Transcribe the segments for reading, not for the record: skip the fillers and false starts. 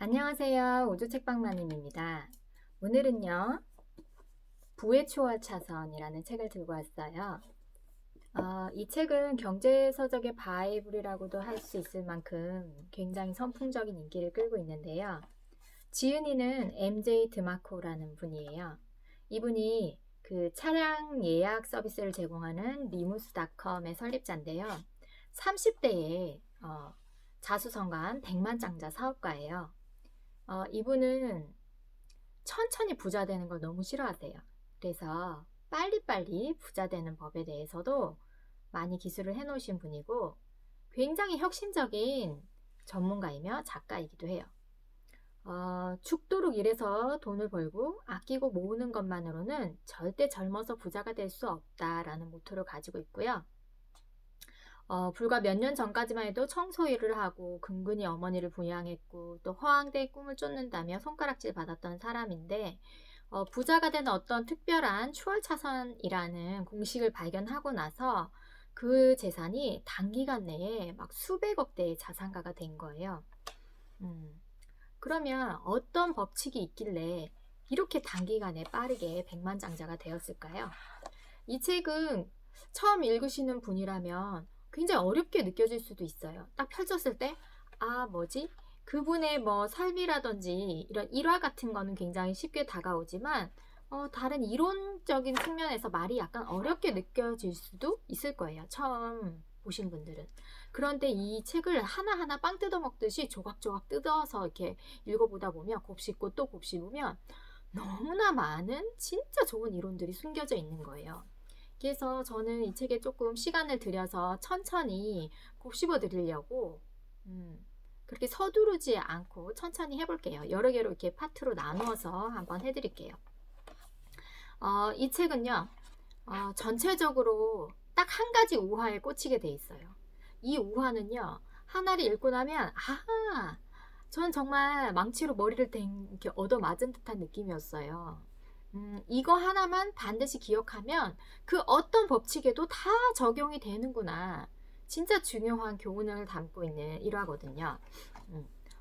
안녕하세요. 우주책방마님입니다. 오늘은요, 부의 초월 차선이라는 책을 들고 왔어요. 이 책은 경제서적의 바이블이라고도 할 수 있을 만큼 굉장히 선풍적인 인기를 끌고 있는데요. 지은이는 MJ 드마코라는 분이에요. 이분이 그 차량 예약 서비스를 제공하는 리무스닷컴의 설립자인데요. 30대에 자수성가한 백만장자 사업가예요. 이분은 천천히 부자 되는 걸 너무 싫어하세요. 그래서 빨리빨리 부자 되는 법에 대해서도 많이 기술을 해놓으신 분이고 굉장히 혁신적인 전문가이며 작가이기도 해요. 죽도록 일해서 돈을 벌고 아끼고 모으는 것만으로는 절대 젊어서 부자가 될 수 없다라는 모토를 가지고 있고요. 불과 몇 년 전까지만 해도 청소 일을 하고 근근히 어머니를 부양했고 또 허황된 꿈을 쫓는다며 손가락질 받았던 사람인데 부자가 된 어떤 특별한 추월차선이라는 공식을 발견하고 나서 그 재산이 단기간 내에 막 수백억 대의 자산가가 된 거예요. 그러면 어떤 법칙이 있길래 이렇게 단기간에 빠르게 백만장자가 되었을까요? 이 책은 처음 읽으시는 분이라면 굉장히 어렵게 느껴질 수도 있어요. 딱 펼쳤을 때, 뭐지? 그분의 뭐 삶이라든지 이런 일화 같은 거는 굉장히 쉽게 다가오지만, 다른 이론적인 측면에서 말이 약간 어렵게 느껴질 수도 있을 거예요. 처음 보신 분들은. 그런데 이 책을 하나하나 빵 뜯어 먹듯이 조각조각 뜯어서 이렇게 읽어보다 보면, 곱씹고 또 곱씹으면 너무나 많은 진짜 좋은 이론들이 숨겨져 있는 거예요. 그래서 저는 이 책에 조금 시간을 들여서 천천히 곱씹어 드리려고 그렇게 서두르지 않고 천천히 해볼게요. 여러 개로 이렇게 파트로 나누어서 한번 해드릴게요. 이 책은요, 전체적으로 딱 한 가지 우화에 꽂히게 돼 있어요. 이 우화는요, 하나를 읽고 나면, 전 정말 망치로 머리를 이렇게 얻어맞은 듯한 느낌이었어요. 이거 하나만 반드시 기억하면 그 어떤 법칙에도 다 적용이 되는구나. 진짜 중요한 교훈을 담고 있는 일화거든요.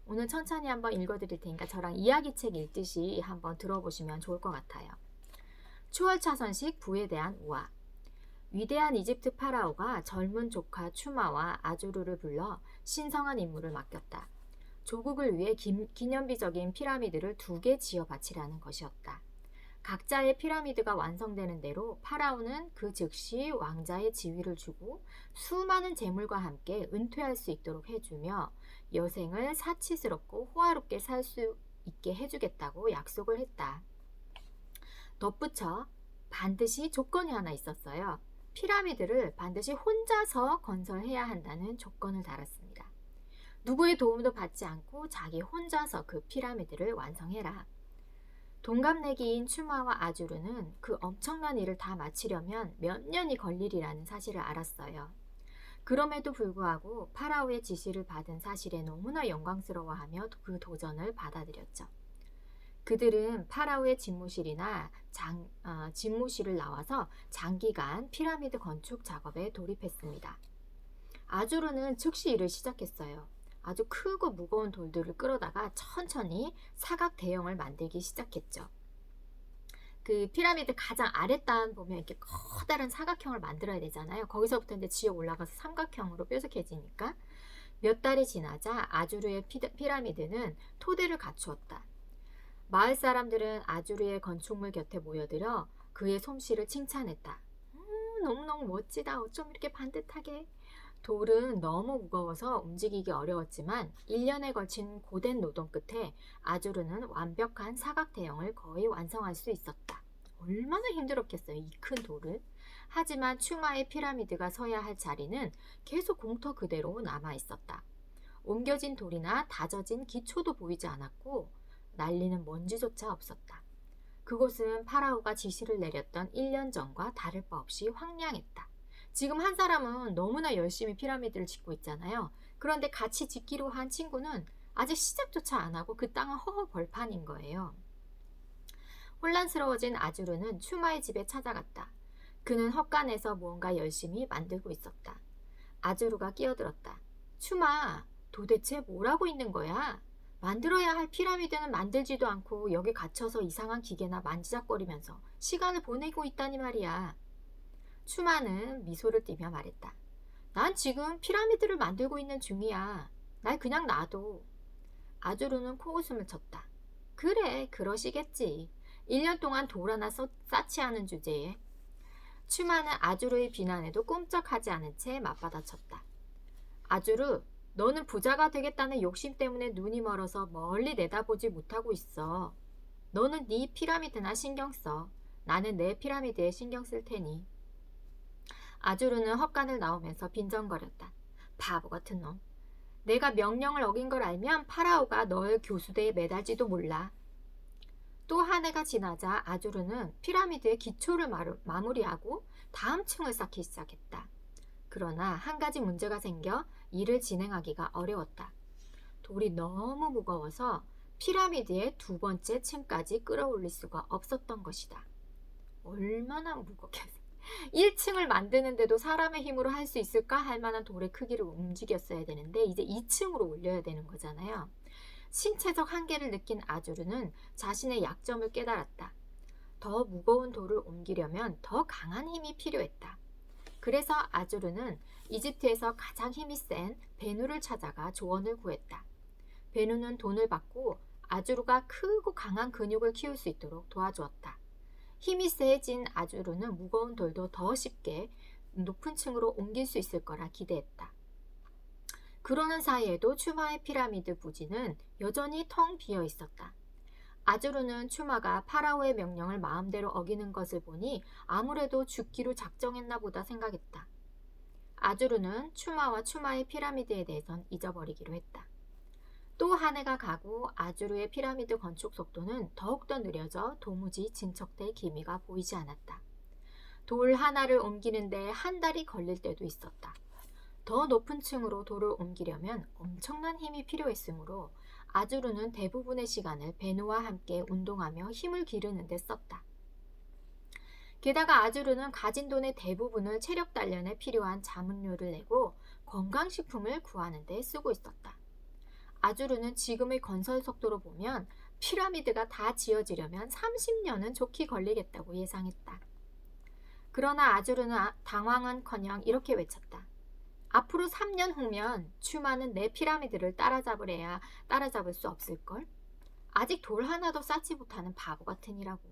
오늘 천천히 한번 읽어드릴 테니까 저랑 이야기책 읽듯이 한번 들어보시면 좋을 것 같아요. 추월차선식 부에 대한 우화. 위대한 이집트 파라오가 젊은 조카 추마와 아주르를 불러 신성한 임무를 맡겼다. 조국을 위해 기념비적인 피라미드를 2개 지어 바치라는 것이었다. 각자의 피라미드가 완성되는 대로 파라오는 그 즉시 왕자의 지위를 주고 수많은 재물과 함께 은퇴할 수 있도록 해주며 여생을 사치스럽고 호화롭게 살 수 있게 해주겠다고 약속을 했다. 덧붙여 반드시 조건이 하나 있었어요. 피라미드를 반드시 혼자서 건설해야 한다는 조건을 달았습니다. 누구의 도움도 받지 않고 자기 혼자서 그 피라미드를 완성해라. 동갑내기인 추마와 아주르는 그 엄청난 일을 다 마치려면 몇 년이 걸리리라는 사실을 알았어요. 그럼에도 불구하고 파라오의 지시를 받은 사실에 너무나 영광스러워하며 그 도전을 받아들였죠. 그들은 파라오의 집무실을 나와서 장기간 피라미드 건축 작업에 돌입했습니다. 아주르는 즉시 일을 시작했어요. 아주 크고 무거운 돌들을 끌어다가 천천히 사각 대형을 만들기 시작했죠. 그 피라미드 가장 아랫단 보면 이렇게 커다란 사각형을 만들어야 되잖아요. 거기서부터 이제 지어 올라가서 삼각형으로 뾰족해지니까 몇 달이 지나자 아주르의 피라미드는 토대를 갖추었다. 마을 사람들은 아주르의 건축물 곁에 모여들어 그의 솜씨를 칭찬했다. 너무너무 멋지다. 어쩜 이렇게 반듯하게. 돌은 너무 무거워서 움직이기 어려웠지만 1년에 걸친 고된 노동 끝에 아주르는 완벽한 사각 대형을 거의 완성할 수 있었다. 얼마나 힘들었겠어요, 이 큰 돌을. 하지만 추마의 피라미드가 서야 할 자리는 계속 공터 그대로 남아 있었다. 옮겨진 돌이나 다져진 기초도 보이지 않았고 날리는 먼지조차 없었다. 그곳은 파라오가 지시를 내렸던 1년 전과 다를 바 없이 황량했다. 지금 한 사람은 너무나 열심히 피라미드를 짓고 있잖아요. 그런데 같이 짓기로 한 친구는 아직 시작조차 안 하고 그 땅은 허허 벌판인 거예요. 혼란스러워진 아주르는 추마의 집에 찾아갔다. 그는 헛간에서 무언가 열심히 만들고 있었다. 아주르가 끼어들었다. 추마, 도대체 뭘 하고 있는 거야? 만들어야 할 피라미드는 만들지도 않고 여기 갇혀서 이상한 기계나 만지작거리면서 시간을 보내고 있다니 말이야. 추마는 미소를 띠며 말했다. 난 지금 피라미드를 만들고 있는 중이야. 날 그냥 놔둬. 아주르는 코웃음을 쳤다. 그래, 그러시겠지. 1년 동안 돌 하나 쌓지 않은 주제에. 추마는 아주르의 비난에도 꼼짝하지 않은 채 맞받아쳤다. 아주르, 너는 부자가 되겠다는 욕심 때문에 눈이 멀어서 멀리 내다보지 못하고 있어. 너는 네 피라미드나 신경 써. 나는 내 피라미드에 신경 쓸 테니. 아주르는 헛간을 나오면서 빈정거렸다. 바보 같은 놈. 내가 명령을 어긴 걸 알면 파라오가 널 교수대에 매달지도 몰라. 또 한 해가 지나자 아주르는 피라미드의 기초를 마무리하고 다음 층을 쌓기 시작했다. 그러나 한 가지 문제가 생겨 일을 진행하기가 어려웠다. 돌이 너무 무거워서 피라미드의 두 번째 층까지 끌어올릴 수가 없었던 것이다. 얼마나 무겁겠어. 1층을 만드는데도 사람의 힘으로 할 수 있을까 할 만한 돌의 크기를 움직였어야 되는데 이제 2층으로 올려야 되는 거잖아요. 신체적 한계를 느낀 아주르는 자신의 약점을 깨달았다. 더 무거운 돌을 옮기려면 더 강한 힘이 필요했다. 그래서 아주르는 이집트에서 가장 힘이 센 베누를 찾아가 조언을 구했다. 베누는 돈을 받고 아주르가 크고 강한 근육을 키울 수 있도록 도와주었다. 힘이 세진 아주르는 무거운 돌도 더 쉽게 높은 층으로 옮길 수 있을 거라 기대했다. 그러는 사이에도 추마의 피라미드 부지는 여전히 텅 비어 있었다. 아주르는 추마가 파라오의 명령을 마음대로 어기는 것을 보니 아무래도 죽기로 작정했나 보다 생각했다. 아주르는 추마와 추마의 피라미드에 대해선 잊어버리기로 했다. 또 한 해가 가고 아주르의 피라미드 건축 속도는 더욱더 느려져 도무지 진척될 기미가 보이지 않았다. 돌 하나를 옮기는데 한 달이 걸릴 때도 있었다. 더 높은 층으로 돌을 옮기려면 엄청난 힘이 필요했으므로 아주르는 대부분의 시간을 베누와 함께 운동하며 힘을 기르는 데 썼다. 게다가 아주르는 가진 돈의 대부분을 체력 단련에 필요한 자문료를 내고 건강식품을 구하는 데 쓰고 있었다. 아주르는 지금의 건설 속도로 보면 피라미드가 다 지어지려면 30년은 좋게 걸리겠다고 예상했다. 그러나 아주르는 당황은커녕 이렇게 외쳤다. 앞으로 3년 후면 추마는 내 피라미드를 따라잡을 수 없을걸? 아직 돌 하나도 쌓지 못하는 바보 같으니라고.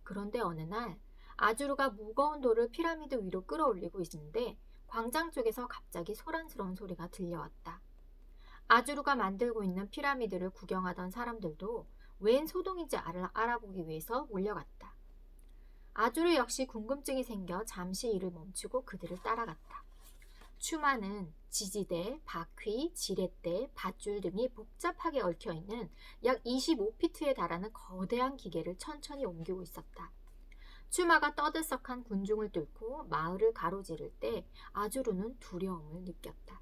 그런데 어느 날 아주르가 무거운 돌을 피라미드 위로 끌어올리고 있는데 광장 쪽에서 갑자기 소란스러운 소리가 들려왔다. 아주르가 만들고 있는 피라미드를 구경하던 사람들도 웬 소동인지 알아보기 위해서 몰려갔다. 아주르 역시 궁금증이 생겨 잠시 일을 멈추고 그들을 따라갔다. 추마는 지지대, 바퀴, 지렛대, 밧줄 등이 복잡하게 얽혀있는 약 25피트에 달하는 거대한 기계를 천천히 옮기고 있었다. 추마가 떠들썩한 군중을 뚫고 마을을 가로지를 때 아주르는 두려움을 느꼈다.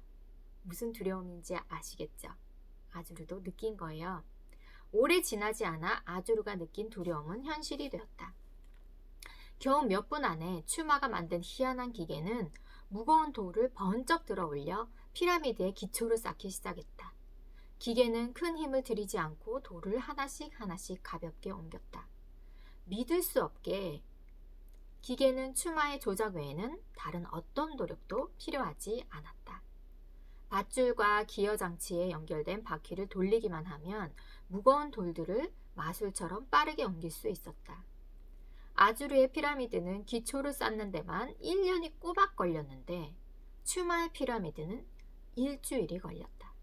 무슨 두려움인지 아시겠죠? 아주르도 느낀 거예요. 오래 지나지 않아 아주르가 느낀 두려움은 현실이 되었다. 겨우 몇 분 안에 추마가 만든 희한한 기계는 무거운 돌을 번쩍 들어 올려 피라미드의 기초를 쌓기 시작했다. 기계는 큰 힘을 들이지 않고 돌을 하나씩 가볍게 옮겼다. 믿을 수 없게 기계는 추마의 조작 외에는 다른 어떤 노력도 필요하지 않았다. 밧줄과 기어 장치에 연결된 바퀴를 돌리기만 하면 무거운 돌들을 마술처럼 빠르게 옮길 수 있었다. 아주르의 피라미드는 기초를 쌓는 데만 1년이 꼬박 걸렸는데 추마의 피라미드는 일주일이 걸렸다.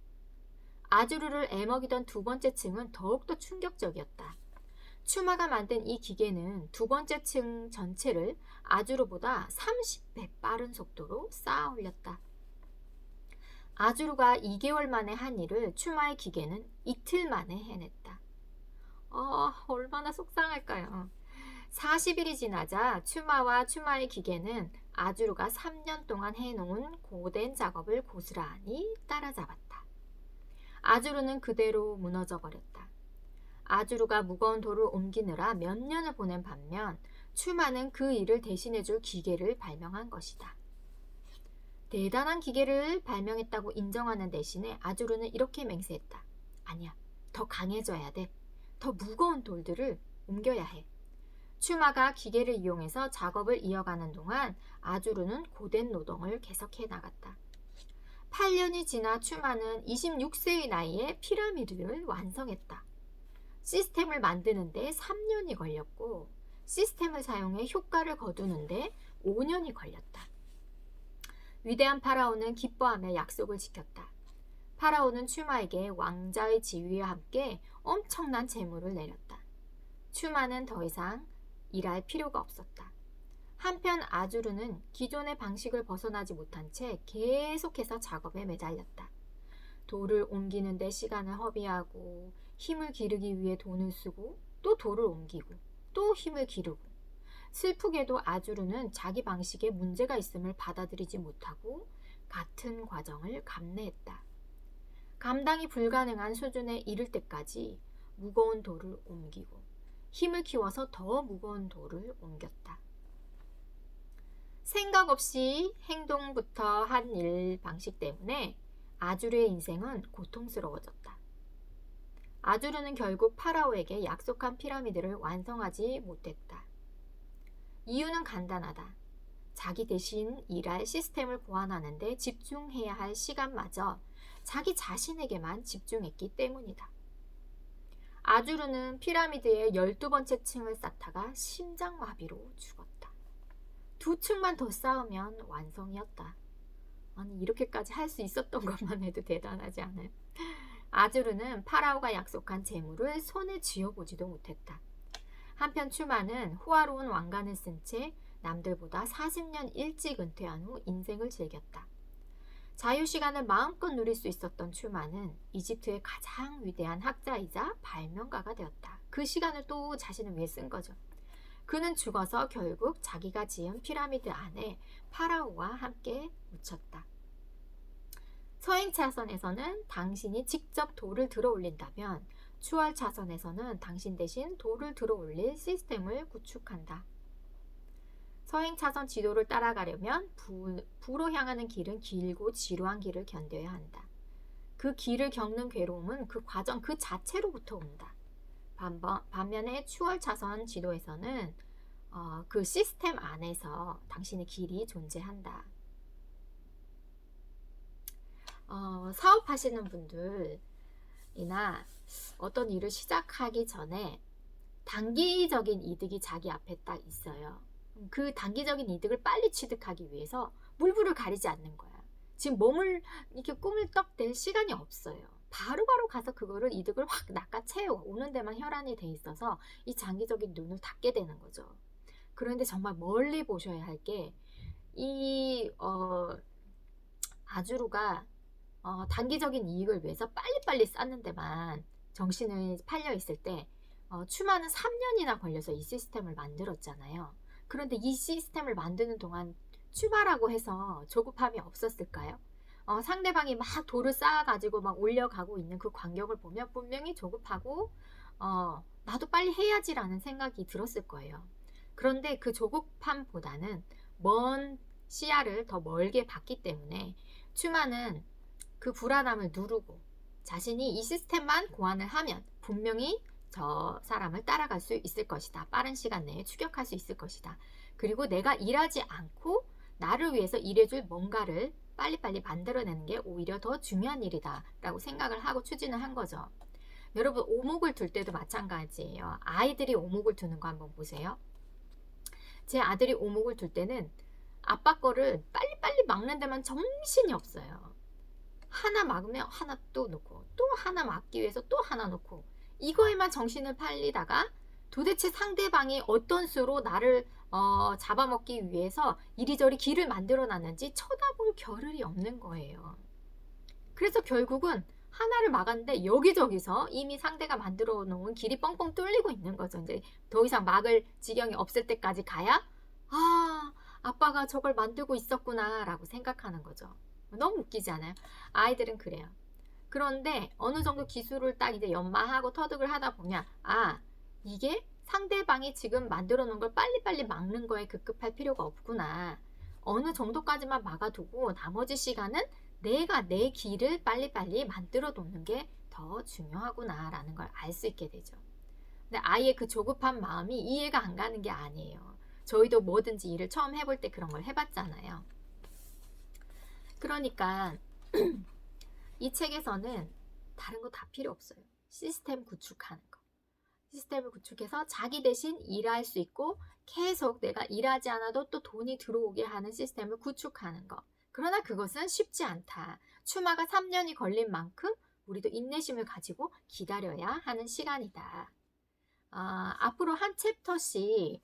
아주르를 애먹이던 두 번째 층은 더욱더 충격적이었다. 추마가 만든 이 기계는 두 번째 층 전체를 아주르보다 30배 빠른 속도로 쌓아 올렸다. 아주르가 2개월 만에 한 일을 추마의 기계는 이틀 만에 해냈다. 얼마나 속상할까요? 40일이 지나자 추마와 추마의 기계는 아주르가 3년 동안 해놓은 고된 작업을 고스란히 따라잡았다. 아주르는 그대로 무너져 버렸다. 아주르가 무거운 돌을 옮기느라 몇 년을 보낸 반면 추마는 그 일을 대신해줄 기계를 발명한 것이다. 대단한 기계를 발명했다고 인정하는 대신에 아주르는 이렇게 맹세했다. 아니야. 더 강해져야 돼. 더 무거운 돌들을 옮겨야 해. 추마가 기계를 이용해서 작업을 이어가는 동안 아주르는 고된 노동을 계속해 나갔다. 8년이 지나 추마는 26세의 나이에 피라미드를 완성했다. 시스템을 만드는데 3년이 걸렸고 시스템을 사용해 효과를 거두는데 5년이 걸렸다. 위대한 파라오는 기뻐하며 약속을 지켰다. 파라오는 추마에게 왕자의 지위와 함께 엄청난 재물을 내렸다. 추마는 더 이상 일할 필요가 없었다. 한편 아주르는 기존의 방식을 벗어나지 못한 채 계속해서 작업에 매달렸다. 돌을 옮기는 데 시간을 허비하고 힘을 기르기 위해 돈을 쓰고 또 돌을 옮기고 또 힘을 기르고 슬프게도 아주르는 자기 방식에 문제가 있음을 받아들이지 못하고 같은 과정을 감내했다. 감당이 불가능한 수준에 이를 때까지 무거운 돌을 옮기고 힘을 키워서 더 무거운 돌을 옮겼다. 생각 없이 행동부터 한 일 방식 때문에 아주르의 인생은 고통스러워졌다. 아주르는 결국 파라오에게 약속한 피라미드를 완성하지 못했다. 이유는 간단하다. 자기 대신 일할 시스템을 보완하는 데 집중해야 할 시간마저 자기 자신에게만 집중했기 때문이다. 아주르는 피라미드의 12번째 층을 쌓다가 심장마비로 죽었다. 2층만 더 쌓으면 완성이었다. 아니, 이렇게까지 할 수 있었던 것만 해도 대단하지 않아요? 아주르는 파라오가 약속한 재물을 손에 쥐어보지도 못했다. 한편 추마는 호화로운 왕관을 쓴 채 남들보다 40년 일찍 은퇴한 후 인생을 즐겼다. 자유시간을 마음껏 누릴 수 있었던 추마는 이집트의 가장 위대한 학자이자 발명가가 되었다. 그 시간을 또 자신을 위해 쓴 거죠. 그는 죽어서 결국 자기가 지은 피라미드 안에 파라오와 함께 묻혔다. 서행차선에서는 당신이 직접 돌을 들어 올린다면 추월차선에서는 당신 대신 돌을 들어 올릴 시스템을 구축한다. 서행차선 지도를 따라가려면 부로 향하는 길은 길고 지루한 길을 견뎌야 한다. 그 길을 겪는 괴로움은 그 과정 그 자체로부터 온다. 반면에 추월차선 지도에서는 그 시스템 안에서 당신의 길이 존재한다. 사업하시는 분들이나 어떤 일을 시작하기 전에 단기적인 이득이 자기 앞에 딱 있어요. 그 단기적인 이득을 빨리 취득하기 위해서 물불을 가리지 않는 거야. 지금 이렇게 꿈을 떡댈 시간이 없어요. 바로바로 가서 그거를 이득을 확 낚아채워 오는 데만 혈안이 돼 있어서 이 장기적인 눈을 닫게 되는 거죠. 그런데 정말 멀리 보셔야 할 게 아주르가 단기적인 이익을 위해서 빨리빨리 쌓는 데만 정신을 팔려 있을 때 추마는 3년이나 걸려서 이 시스템을 만들었잖아요. 그런데 이 시스템을 만드는 동안 추마라고 해서 조급함이 없었을까요? 상대방이 막 돌을 쌓아가지고 막 올려가고 있는 그 광경을 보면 분명히 조급하고 나도 빨리 해야지라는 생각이 들었을 거예요. 그런데 그 조급함보다는 먼 시야를 더 멀게 봤기 때문에 추마는 그 불안함을 누르고 자신이 이 시스템만 고안을 하면 분명히 저 사람을 따라갈 수 있을 것이다. 빠른 시간 내에 추격할 수 있을 것이다. 그리고 내가 일하지 않고 나를 위해서 일해줄 뭔가를 빨리빨리 만들어내는 게 오히려 더 중요한 일이다 라고 생각을 하고 추진을 한 거죠. 여러분 오목을 둘 때도 마찬가지예요. 아이들이 오목을 두는 거 한번 보세요. 제 아들이 오목을 둘 때는 아빠 거를 빨리빨리 막는 데만 정신이 없어요. 하나 막으면 하나 또 놓고 또 하나 막기 위해서 또 하나 놓고 이거에만 정신을 팔리다가 도대체 상대방이 어떤 수로 나를 잡아먹기 위해서 이리저리 길을 만들어 놨는지 쳐다볼 겨를이 없는 거예요. 그래서 결국은 하나를 막았는데 여기저기서 이미 상대가 만들어 놓은 길이 뻥뻥 뚫리고 있는 거죠. 이제 더 이상 막을 지경이 없을 때까지 가야 아빠가 저걸 만들고 있었구나 라고 생각하는 거죠. 너무 웃기지 않아요? 아이들은 그래요. 그런데 어느 정도 기술을 딱 이제 연마하고 터득을 하다 보면 이게 상대방이 지금 만들어 놓은 걸 빨리빨리 막는 거에 급급할 필요가 없구나. 어느 정도까지만 막아두고 나머지 시간은 내가 내 길을 빨리빨리 만들어 놓는 게 더 중요하구나라는 걸 알 수 있게 되죠. 근데 아이의 그 조급한 마음이 이해가 안 가는 게 아니에요. 저희도 뭐든지 일을 처음 해볼 때 그런 걸 해봤잖아요. 그러니까 이 책에서는 다른 거 다 필요 없어요. 시스템 구축하는 거. 시스템을 구축해서 자기 대신 일할 수 있고 계속 내가 일하지 않아도 또 돈이 들어오게 하는 시스템을 구축하는 거. 그러나 그것은 쉽지 않다. 추마가 3년이 걸린 만큼 우리도 인내심을 가지고 기다려야 하는 시간이다. 앞으로 한 챕터씩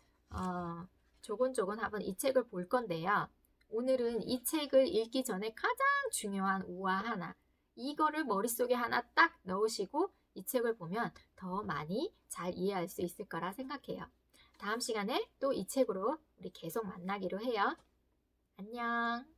조곤조곤 한번 이 책을 볼 건데요. 오늘은 이 책을 읽기 전에 가장 중요한 우화 하나, 이거를 머릿속에 하나 딱 넣으시고 이 책을 보면 더 많이 잘 이해할 수 있을 거라 생각해요. 다음 시간에 또 이 책으로 우리 계속 만나기로 해요. 안녕.